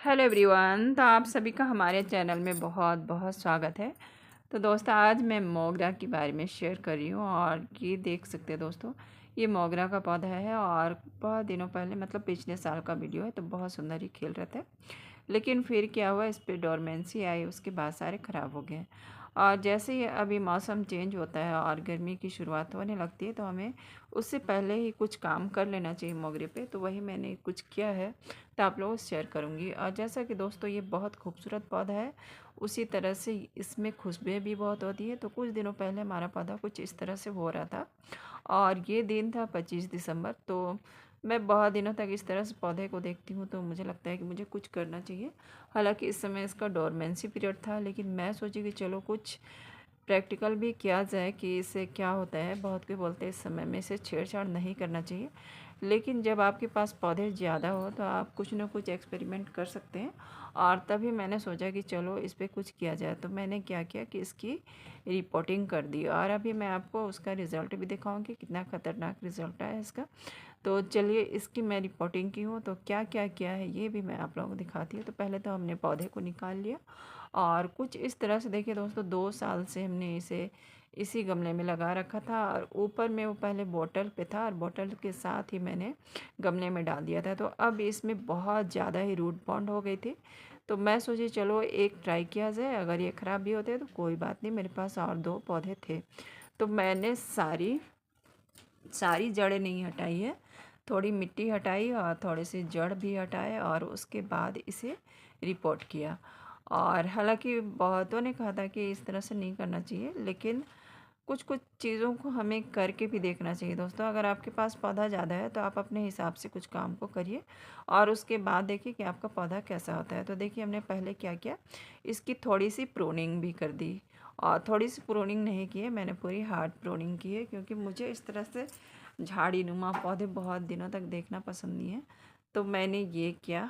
Hello everyone, तो आप सभी का हमारे चैनल में बहुत बहुत स्वागत है। तो दोस्तों, आज मैं मोगरा के बारे में शेयर कर रही हूँ। और ये देख सकते हैं दोस्तों, ये मोगरा का पौधा है और बहुत दिनों पहले मतलब पिछले साल का वीडियो है। तो बहुत सुंदर ही खिल रहे थे, लेकिन फिर क्या हुआ, इस पर डोरमेंसी आई, उसके बाद सारे ख़राब हो गए। और जैसे ही अभी मौसम चेंज होता है और गर्मी की शुरुआत होने लगती है, तो हमें उससे पहले ही कुछ काम कर लेना चाहिए मोगरे पे। तो वही मैंने कुछ किया है, तो आप लोगों से शेयर करूंगी। और जैसा कि दोस्तों, ये बहुत खूबसूरत पौधा है, उसी तरह से इसमें खुशबू भी बहुत होती है। तो कुछ दिनों पहले हमारा पौधा कुछ इस तरह से हो रहा था, और ये दिन था 25 दिसंबर। तो मैं बहुत दिनों तक इस तरह से पौधे को देखती हूँ, तो मुझे लगता है कि मुझे कुछ करना चाहिए। हालांकि इस समय इसका डोरमेंसी पीरियड था, लेकिन मैं सोची कि चलो कुछ प्रैक्टिकल भी किया जाए कि इससे क्या होता है। बहुत कोई बोलते हैं इस समय में इसे छेड़छाड़ नहीं करना चाहिए, लेकिन जब आपके पास पौधे ज़्यादा हो तो आप कुछ ना कुछ एक्सपेरिमेंट कर सकते हैं। और तभी मैंने सोचा कि चलो इस पर कुछ किया जाए। तो मैंने क्या किया कि इसकी रिपोर्टिंग कर दी, और अभी मैं आपको उसका रिज़ल्ट भी दिखाऊंगी, कितना ख़तरनाक रिज़ल्ट है इसका। तो चलिए, इसकी मैं रिपोर्टिंग की हूँ तो क्या क्या किया है ये भी मैं आप लोगों को दिखाती हूँ। तो पहले तो हमने पौधे को निकाल लिया, और कुछ इस तरह से देखिए दोस्तों, 2 साल से हमने इसे इसी गमले में लगा रखा था। और ऊपर में वो पहले बोतल पे था, और बोतल के साथ ही मैंने गमले में डाल दिया था। तो अब इसमें बहुत ज़्यादा ही रूट बॉन्ड हो गई थी। तो मैं सोची चलो एक ट्राई किया जाए, अगर ये ख़राब भी होते तो कोई बात नहीं, मेरे पास और 2 पौधे थे। तो मैंने सारी सारी जड़ें नहीं हटाई है, थोड़ी मिट्टी हटाई और थोड़े से जड़ भी हटाए, और उसके बाद इसे रिपोर्ट किया। और हालांकि बहुतों ने कहा था कि इस तरह से नहीं करना चाहिए, लेकिन कुछ कुछ चीज़ों को हमें करके भी देखना चाहिए दोस्तों। अगर आपके पास पौधा ज़्यादा है तो आप अपने हिसाब से कुछ काम को करिए, और उसके बाद देखिए कि आपका पौधा कैसा होता है। तो देखिए, हमने पहले क्या किया, इसकी थोड़ी सी प्रूनिंग भी कर दी। और थोड़ी सी प्रूनिंग नहीं की है, मैंने पूरी हार्ड प्रूनिंग की है, क्योंकि मुझे इस तरह से झाड़ी नुमा पौधे बहुत दिनों तक देखना पसंद नहीं है। तो मैंने ये किया,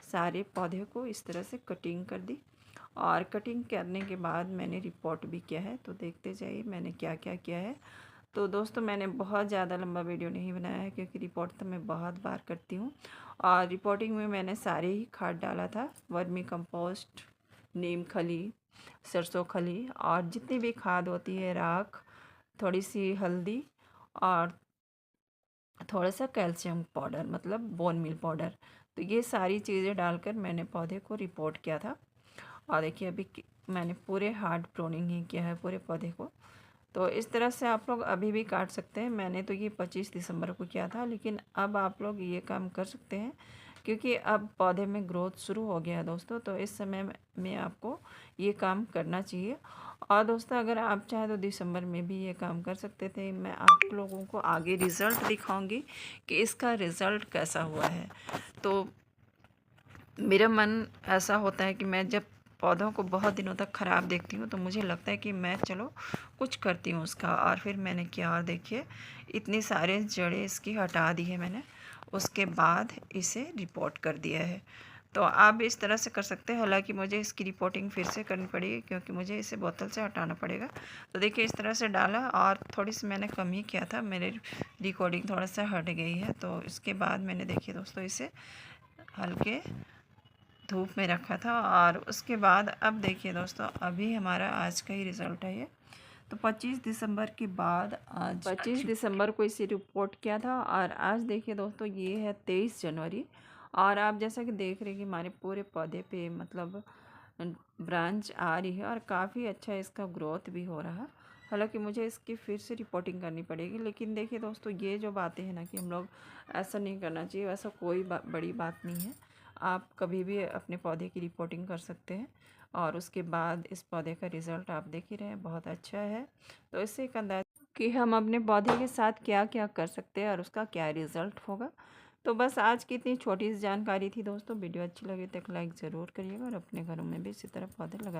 सारे पौधे को इस तरह से कटिंग कर दी। और कटिंग करने के बाद मैंने रिपोर्ट भी किया है, तो देखते जाइए मैंने क्या क्या किया है। तो दोस्तों, मैंने बहुत ज़्यादा लंबा वीडियो नहीं बनाया है, क्योंकि रिपोर्ट तो मैं बहुत बार करती हूँ। और रिपोर्टिंग में मैंने सारे ही खाद डाला था, वर्मी कंपोस्ट, नीम खली, सरसों खली, और जितनी भी खाद होती है, राख, थोड़ी सी हल्दी, और थोड़ा सा कैल्शियम पाउडर मतलब बोन मील पाउडर। तो ये सारी चीज़ें डालकर मैंने पौधे को रिपोर्ट किया था। और देखिए, अभी मैंने पूरे हार्ड प्रूनिंग ही किया है पूरे पौधे को। तो इस तरह से आप लोग अभी भी काट सकते हैं। मैंने तो ये 25 दिसंबर को किया था, लेकिन अब आप लोग ये काम कर सकते हैं, क्योंकि अब पौधे में ग्रोथ शुरू हो गया है दोस्तों। तो इस समय में आपको ये काम करना चाहिए। और दोस्तों, अगर आप चाहें तो दिसंबर में भी ये काम कर सकते थे। मैं आप लोगों को आगे रिज़ल्ट दिखाऊंगी कि इसका रिज़ल्ट कैसा हुआ है। तो मेरा मन ऐसा होता है कि मैं जब पौधों को बहुत दिनों तक ख़राब देखती हूँ, तो मुझे लगता है कि मैं चलो कुछ करती हूँ उसका। और फिर मैंने किया, और देखिए इतनी सारे जड़ें इसकी हटा दी है मैंने, उसके बाद इसे रिपोर्ट कर दिया है। तो आप भी इस तरह से कर सकते हैं। हालांकि मुझे इसकी रिपोर्टिंग फिर से करनी पड़ेगी, क्योंकि मुझे इसे बोतल से हटाना पड़ेगा। तो देखिए, इस तरह से डाला, और थोड़ी सी मैंने कम ही किया था, मेरे रिकॉर्डिंग थोड़ा सा हट गई है। तो इसके बाद मैंने देखिए दोस्तों, इसे हल्के धूप में रखा था। और उसके बाद अब देखिए दोस्तों, अभी हमारा आज का ही रिज़ल्ट है ये। तो 25 दिसंबर के बाद आज 25 दिसंबर को इसे रिपोर्ट किया था, और आज देखिए दोस्तों, ये है 23 जनवरी। और आप जैसा कि देख रहे हैं कि हमारे पूरे पौधे पे मतलब ब्रांच आ रही है, और काफ़ी अच्छा इसका ग्रोथ भी हो रहा है। हालांकि मुझे इसकी फिर से रिपोर्टिंग करनी पड़ेगी, लेकिन देखिए दोस्तों, ये जो बातें हैं ना कि हम लोग ऐसा नहीं करना चाहिए, वैसा कोई बड़ी बात नहीं है। आप कभी भी अपने पौधे की रिपोर्टिंग कर सकते हैं, और उसके बाद इस पौधे का रिज़ल्ट आप देख ही रहे हैं, बहुत अच्छा है। तो इससे एक अंदाज़ा कि हम अपने पौधे के साथ क्या क्या कर सकते हैं और उसका क्या रिज़ल्ट होगा। तो बस आज की इतनी छोटी सी जानकारी थी दोस्तों। वीडियो अच्छी लगी तो एक लाइक ज़रूर करिएगा, और अपने घरों में भी इसी तरह पौधे लगा